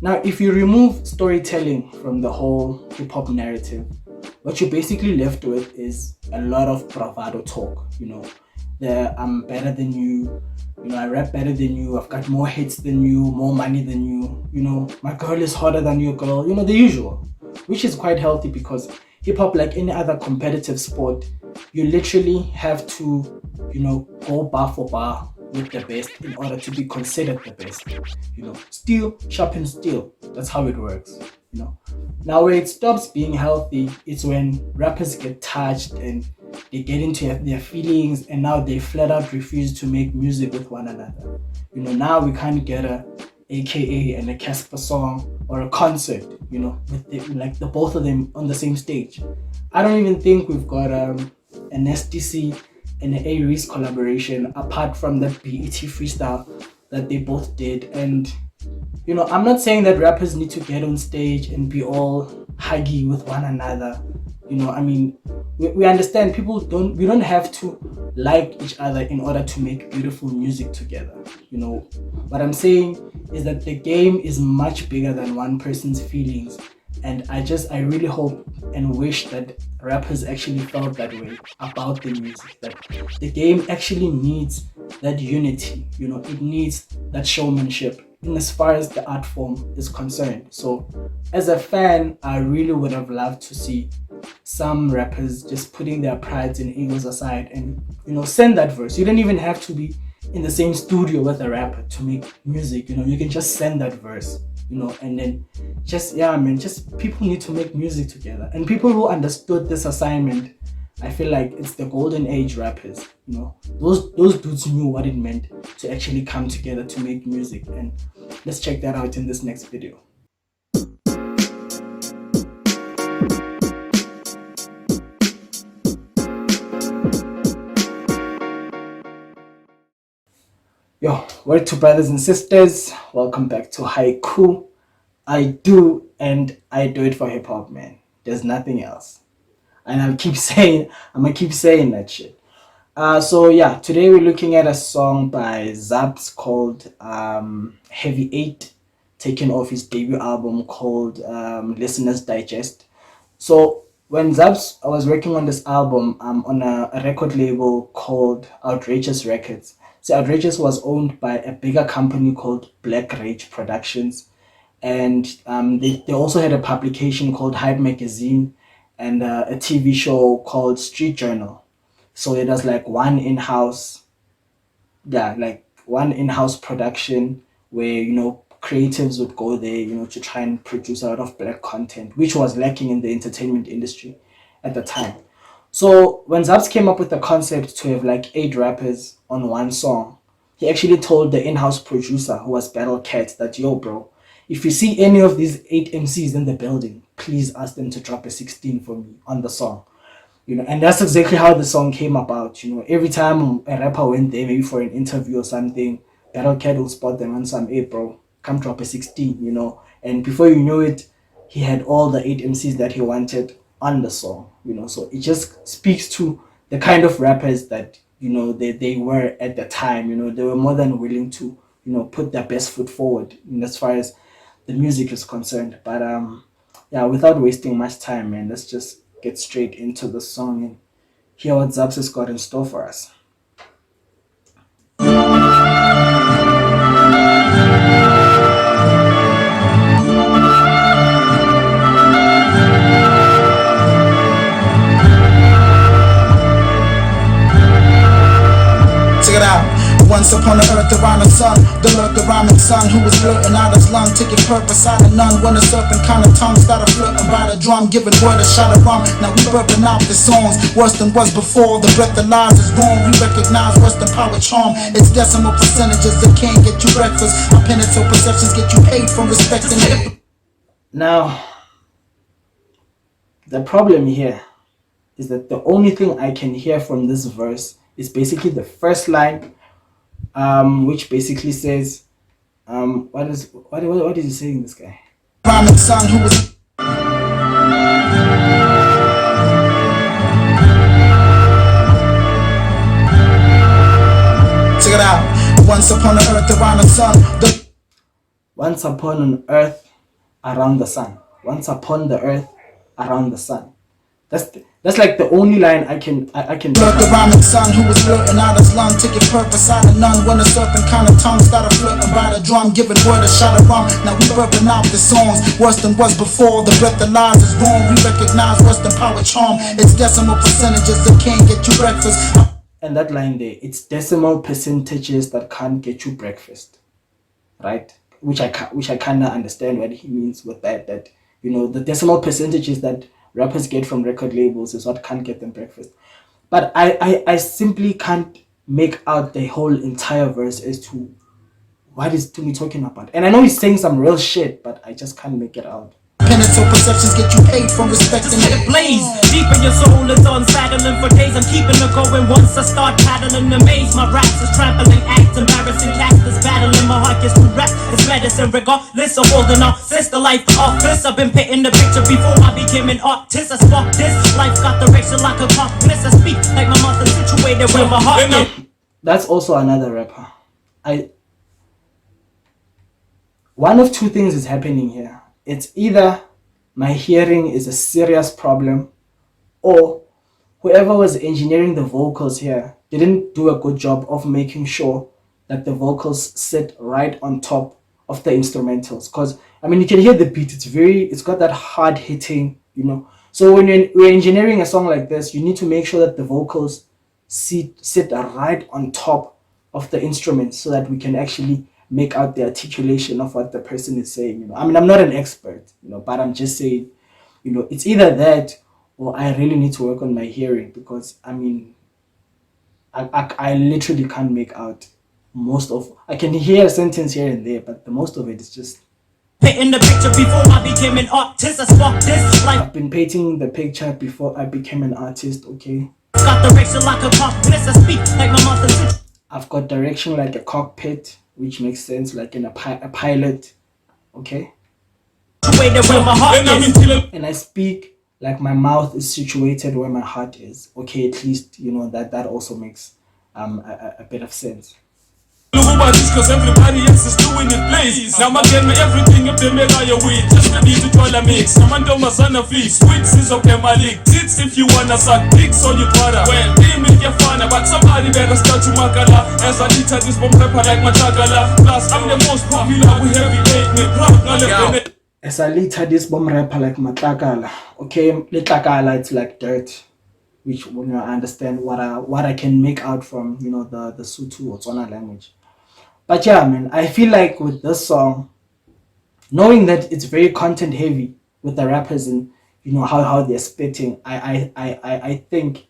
Now, if you remove storytelling from the whole hip-hop narrative, what you're basically left with is a lot of bravado talk. I'm better than you. I rap better than you. I've got more hits than you, more money than you. My girl is hotter than your girl. The usual, which is quite healthy because hip hop, like any other competitive sport, you literally have to, go bar for bar with the best in order to be considered the best. Steel sharpens steel. That's how it works. Now, where it stops being healthy, it's when rappers get touched and they get into their feelings, and now they flat out refuse to make music with one another. Now we can't get a AKA and a Casper song or a concert, with the both of them on the same stage. I don't even think we've got an SDC and an A-Reese collaboration apart from that BET freestyle that they both did. And I'm not saying that rappers need to get on stage and be all huggy with one another. We understand we don't have to like each other in order to make beautiful music together. What I'm saying is that the game is much bigger than one person's feelings. And I really hope and wish that rappers actually felt that way about the music, that the game actually needs that unity, it needs that showmanship in as far as the art form is concerned. So as a fan, I really would have loved to see some rappers just putting their prides and egos aside and, send that verse. You don't even have to be in the same studio with a rapper to make music, you can just send that verse. And then just people need to make music together. And people who understood this assignment, I feel like it's the golden age rappers. Those dudes knew what it meant to actually come together to make music. And let's check that out in this next video. Yo, word to brothers and sisters, welcome back to Haiku. I do it for hip hop, man. There's nothing else. And I'm gonna keep saying that shit. Today we're looking at a song by Zubz called Heavy 8, taken off his debut album called Listener's Digest. So when Zubz was working on this album, on a record label called Outrageous Records. So Outrageous was owned by a bigger company called Black Rage Productions, and they also had a publication called Hype Magazine and a TV show called Street Journal. So it was like one in-house production where creatives would go there to try and produce a lot of black content, which was lacking in the entertainment industry at the time. So when Zubz came up with the concept to have like 8 rappers on one song, he actually told the in-house producer, who was Battle Cat, that, yo bro, if you see any of these 8 MCs in the building, please ask them to drop a 16 for me on the song. And that's exactly how the song came about. Every time a rapper went there, maybe for an interview or something, Battle Cat will spot them on some, hey bro, come drop a 16, and before you knew it, he had all the 8 MCs that he wanted on the song, so it just speaks to the kind of rappers that they were at the time. They were more than willing to put their best foot forward as far as the music is concerned. But without wasting much time, man, let's just get straight into the song and hear what Zubz has got in store for us. Once upon a earth around the sun, the lurk the rhyming son who was blurting out his lung, taking purpose out of none. When a serpent kind of tongue started flirting by the drum, giving word a shot of rum. Now we burping out the songs, worse than was before. The breath of lies is wrong. We recognize worse than power charm. It's decimal percentages that can't get you breakfast. Our penitent perceptions get you paid from respecting it. Now, the problem here is that the only thing I can hear from this verse is basically the first line, which basically says, what is he saying, this guy? Rhyming son who was check it out. Once upon an earth around the sun. Once upon an earth around the sun. Once upon the earth, around the sun. That's like the only line I can. Blood the rhyming son who was blurting out his lung, taking purpose out of none. When a serpent kind of tongue started flirting by the drum, giving word a shot of rum. Now we burping out the songs worse than was before. The breath that lies is wrong. We recognize worse than power charm. It's decimal percentages that can't get you breakfast. And that line there, it's decimal percentages that can't get you breakfast, right? Which I kind of understand what he means with that. That the decimal percentages that rappers get from record labels is what can't get them breakfast. But I simply can't make out the whole entire verse as to what is Tumi talking about. And I know he's saying some real shit, but I just can't make it out. Penance perceptions get you paid from respecting it. Blaze deep in your soul, it's on saddling for days. I'm keeping it going once I start paddling the maze. My raps is trampling acts, embarrassing cats that's battling. My heart gets to rest, it's medicine regardless of holding on. Since the life of this, I've been painting the picture before I became an artist. I spark this, life got direction like a compass. I speak like my mouth is situated where my heart is. That's also another rapper. One of two things is happening here. It's either my hearing is a serious problem, or whoever was engineering the vocals here didn't do a good job of making sure that the vocals sit right on top of the instrumentals. Because you can hear the beat, it's got that hard hitting, So when we're engineering a song like this, you need to make sure that the vocals sit right on top of the instruments so that we can actually make out the articulation of what the person is saying. I'm not an expert, but I'm just saying, it's either that or I really need to work on my hearing, because I literally can't make out I can hear a sentence here and there, but the most of it is just painting the picture before I became an artist. I sparked this life. I've been painting the picture before I became an artist, okay? Got direction like a compass. I speak like my master. I've got direction like a cockpit, which makes sense, like in a pilot, okay? And I speak like my mouth is situated where my heart is, okay? At least that also makes a bit of sense. Cause everybody else is doing it, please. Now I get me everything if they make your weed. Just ready to try a mix. I'm under my son of fleas. Sweets is okay, my league. Tits if you wanna suck dicks on your brother. Well, they make you fun, but somebody better start to makala. As I litter this bomb rapper like my chagala. Plus, I'm the most popular, we heavy hate me. As I litter this bomb rapper like my chagala. Okay, litlakala, it's like dirt. Which when I understand what I can make out from the Sotho or Tswana language. But yeah, man, I feel like with this song, knowing that it's very content heavy with the rappers and how they're spitting, I think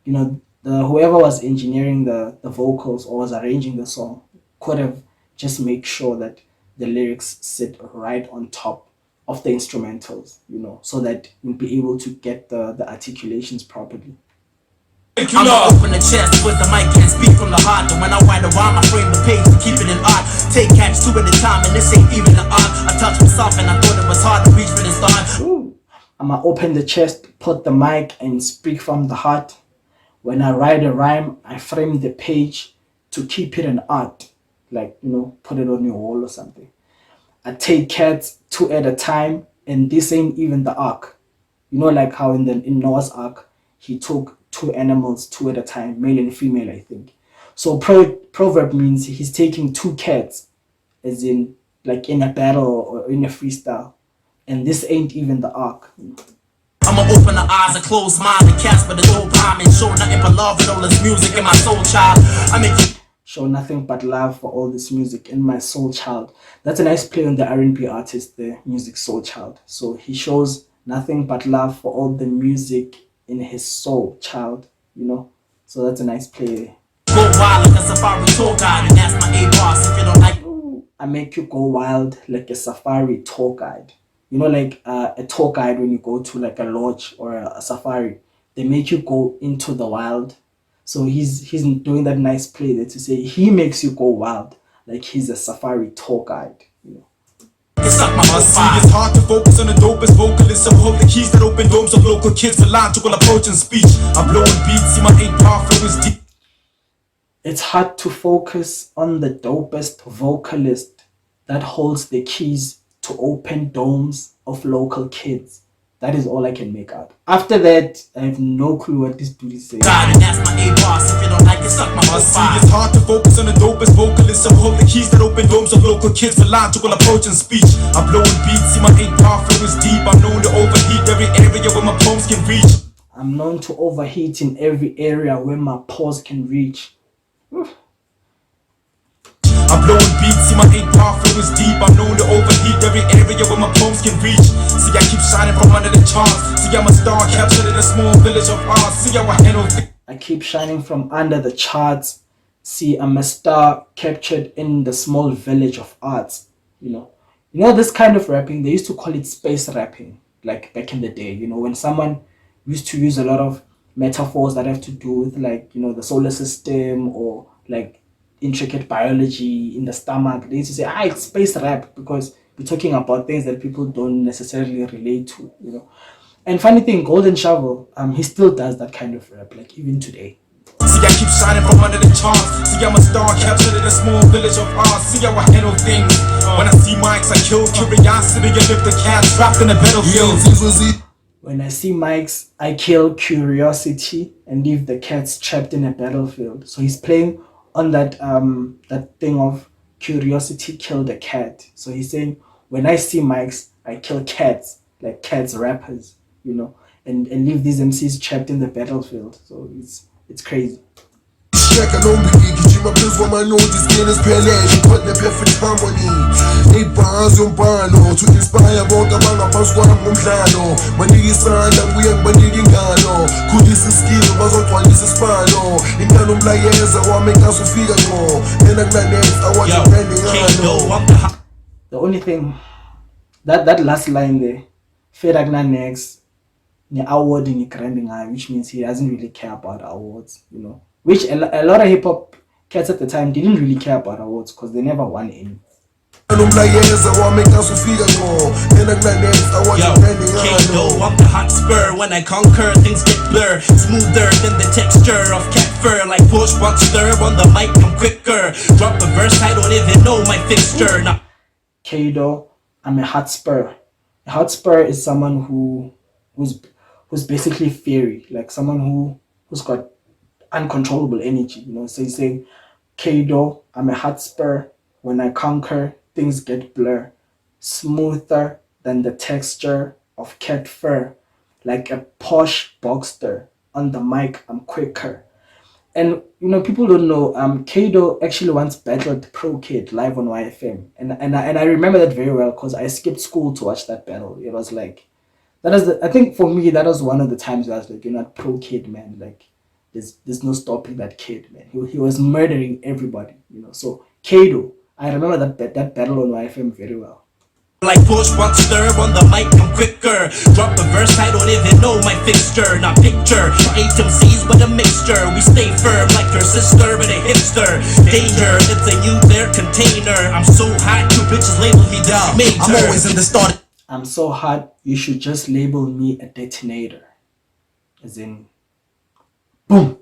whoever was engineering the vocals or was arranging the song could have just made sure that the lyrics sit right on top of the instrumentals, so that you'll be able to get the articulations properly. I'ma open the chest with the mic and speak from the heart. And when I write a rhyme, I frame the page to keep it in art. Take catch two at a time, and this ain't even an art. I touched myself and I thought it was hard to reach for the start. I'ma open the chest, put the mic, and speak from the heart. When I write a rhyme, I frame the page to keep it an art. Like, put it on your wall or something. I take cats two at a time, and this ain't even the ark. Like how in Noah's Ark, he took two animals two at a time, male and female, I think. So proverb means he's taking two cats, as in like in a battle or in a freestyle, and this ain't even the ark. I'ma open the eyes and close mine and cast for the dope rhyme and show nothing but love and all this music in my soul, child. Show nothing but love for all this music in my soul, child. That's a nice play on the R&B artist, the music soul child. So he shows nothing but love for all the music in his soul, child, So that's a nice play. Go wild like a safari tour guide, and that's my A-boss. If you don't like, I make you go wild like a safari tour guide. Like a tour guide when you go to like a lodge or a safari, they make you go into the wild. So he's doing that nice play there to say he makes you go wild like he's a safari tour guide. It's hard to focus on the dopest vocalist. So hold the keys that open domes of local kids for logical approach and speech. I'm blowing beats, see my 8-bar flow is deep. It's hard to focus on the dopest vocalist that holds the keys to open domes of local kids. That is all I can make out. After that, I have no clue what this dude is saying. And that's my A-boss. If you don't like it, suck my See, it's hard to focus on the dopest vocalist. So hold the keys that open domes of local kids for logical approach and speech. I'm blowing beats, see my 8-bar flow is deep. I'm known to overheat every area where my poems can reach. I'm known to overheat in every area where my pause can reach. I'm blowing beats, see my 8-bar flow is deep. I'm known to overheat every area where my poems can reach. See, I keep shining from under the charts. See, I'm a star captured in a small village of ours. See how I handle things. I keep shining from under the charts. See, I'm a star captured in the small village of arts. You know this kind of rapping, they used to call it space rapping, like back in the day. When someone used to use a lot of metaphors that have to do with, like, the solar system, or like intricate biology in the stomach. They used to say, it's space rap, because we're talking about things that people don't necessarily relate to. And funny thing, Golden Shovel, he still does that kind of rap, like even today. See, I keep shining from under the charts. See, I'm a star captured in a small village of ours. See how I handle things. When I see mics, I kill curiosity and lift the cats trapped in the battlefield. When I see mics, I kill curiosity and leave the cats trapped in a battlefield. So he's playing on that thing of curiosity kill the cat. So he's saying, when I see mics, I kill cats, like cats rappers, and leave these MCs trapped in the battlefield. So it's crazy. Cheka nombili gijima phezulu kwamanothi singene siphelele kodwa perfect harmony ibhazi umbhalo to inspire bonke abangaphansi kwami ngomdlalo banika isandla kuye ngibanika ingalo khulisa iskill bazogcwalisa isibalo ingalo umlayeza wami ngasufika ngqo yena kunanext I want to branding. The only thing that last line there, feda kunanext ni award ni grinding high, which means he doesn't really care about awards, which a lot of hip hop cats at the time didn't really care about awards because they never won any. I'm the hot spur. When I conquer, things get blurred. Smoother than the texture of cat fur. Like push stir on the mic, I'm quicker. Drop a verse, I don't even know my fixture. Now, Kado, I'm a hot spur. A hot spur is someone who's basically fairy, like someone who's got uncontrollable energy. So he's saying, Kado, I'm a hot spur. When I conquer, things get blur. Smoother than the texture of cat fur. Like a posh boxster. On the mic, I'm quicker. And people don't know, Kado actually once battled Pro Kid live on YFM. And I remember that very well because I skipped school to watch that battle. It was like, I think for me, that was one of the times where I was like, Pro Kid, man, like, there's no stopping that kid, man. He was murdering everybody, So Kado, I remember that battle on YFM very well. like push stir on the mic, I'm quicker. Drop a verse, I don't even know my fixture. Not picture, HMCs but a mixture. We stay firm like your sister but a hipster. Danger, it's a you there container. I'm so hot, you bitches label me down. I'm always in the start. I'm so hot, you should just label me a detonator. As in, boom.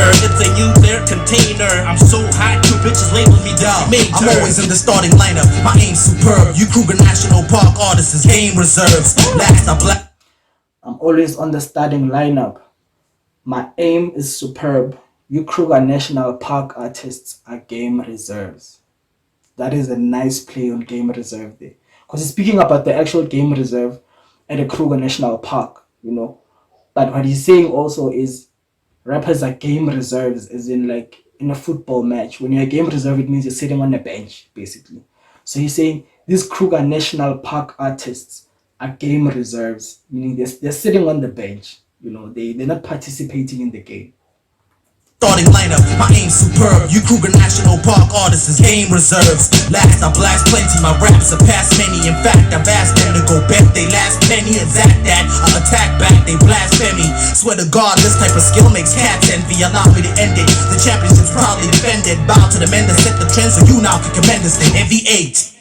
It's a you there container. I'm so hot, you bitches label me down. I'm always in the starting lineup. My aim's superb. You Kruger National Park artists, game reserves. Last I black. I'm always on the starting lineup. My aim is superb. You Kruger National Park artists are game reserves. That is a nice play on game reserve there. Because he's speaking about the actual game reserve at the Kruger National Park, But what he's saying also is rappers are game reserves, as in like in a football match. When you're a game reserve, it means you're sitting on the bench, basically. So he's saying these Kruger National Park artists are game reserves, meaning they're sitting on the bench. They're not participating in the game. Starting lineup, my aim's superb. You Kruger National Park artists, game reserves. Last I blast plenty, my raps surpass many. In fact, I've asked them to go bet they last penny. Exact that, I attack back, they blasphemy. Swear to God, this type of skill makes cats envy. Allow me to end it. The championship's proudly defended. Bow to the men that set the trend, so you now can commend us. The heavy eight.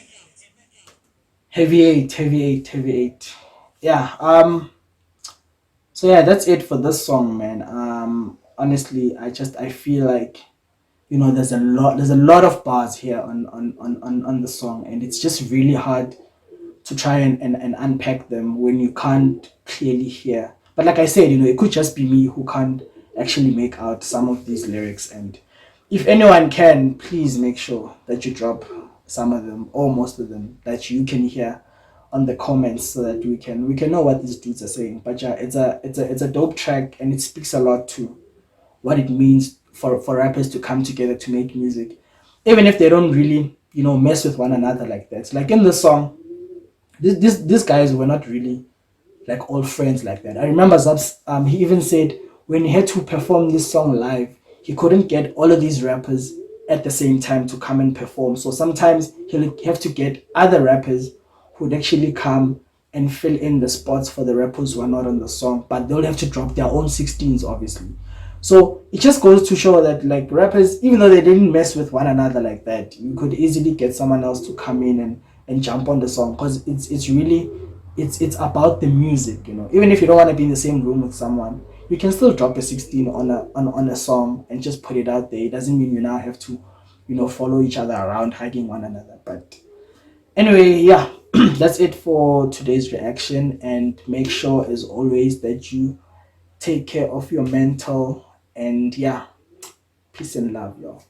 Heavy eight. Yeah. So yeah, that's it for this song, man. Honestly, I feel like there's a lot of bars here on the song, and it's just really hard to try and unpack them when you can't clearly hear. But like I said, it could just be me who can't actually make out some of these lyrics. And if anyone can, please make sure that you drop some of them or most of them that you can hear on the comments, so that we can know what these dudes are saying. But yeah, it's a dope track, and it speaks a lot to what it means for rappers to come together to make music, even if they don't really mess with one another like that. Like in the song, these guys were not really like all friends like that. I remember Zubz, he even said when he had to perform this song live, he couldn't get all of these rappers at the same time to come and perform. So sometimes he'll have to get other rappers who'd actually come and fill in the spots for the rappers who are not on the song, but they'll have to drop their own 16s, obviously. So it just goes to show that like rappers, even though they didn't mess with one another like that, you could easily get someone else to come in and jump on the song, because it's really it's about the music. Even if you don't want to be in the same room with someone, you can still drop a 16 on a song and just put it out there. It doesn't mean you now have to follow each other around hugging one another. But anyway, yeah, that's it for today's reaction, and make sure as always that you take care of your mental. And yeah, peace and love, y'all.